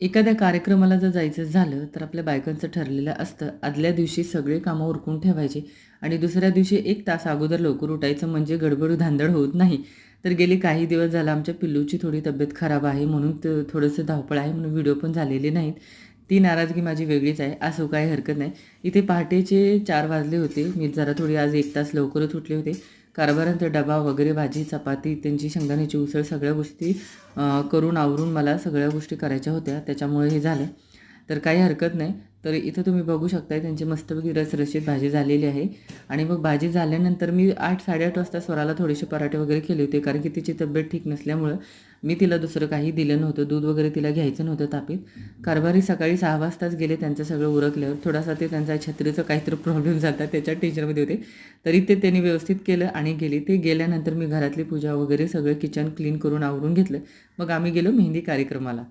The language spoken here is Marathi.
एखाद्या कार्यक्रमाला जर जायचं झालं, तर आपल्या बायकांचं ठरलेलं असतं, आदल्या दिवशी सगळे कामं उरकून ठेवायची आणि दुसऱ्या दिवशी 1 तास अगोदर लवकर उठायचं म्हणजे गडबड धांदड होत नाही. तर गेली काही दिवस झालं आमच्या पिल्लूची थोडी तब्येत खराब आहे म्हणून थोडंसं धावपळ आहे म्हणून व्हिडिओ पण झालेले नाहीत. ती नाराजगी माझी वेगळीच आहे, असो काही हरकत नाही. इथे पहाटेचे 4 वाजले होते. मी जरा थोडी आज 1 तास लवकरच उठले होते. कारभारांचा डबा वगैरे भाजी, चपाती, त्यांची शेंगदाण्याची उसळ सगळ्या गोष्टी करून आवरून मला सगळ्या गोष्टी करायच्या होत्या. त्याच्यामुळे हे झालं. तर काही हरकत नाही. तर इथं तुम्ही बघू शकताय त्यांची मस्तपैकी रसरशीत भाजी झालेली आहे आणि मग भाजी झाल्यानंतर मी 8-8:30 वाजता स्वराला थोडेसे पराठे वगैरे केले होते. कारण की तिची तब्येत ठीक नसल्यामुळं मी तिला दुसरं काही दिलं नव्हतं. दूध वगैरे तिला घ्यायचं नव्हतं तापीत. कारभारी सकाळी 6 वाजताच गेले. त्यांचं सगळं उरकल्यावर थोडासा ते त्यांचा छत्रीचा काहीतरी प्रॉब्लेम झाला त्याच्या टेन्शनमध्ये होते. तरी ते त्यांनी व्यवस्थित केलं आणि गेले. ते गेल्यानंतर मी घरातली पूजा वगैरे सगळं किचन क्लीन करून आवरून घेतलं. मग आम्ही गेलो मेहंदी कार्यक्रमाला.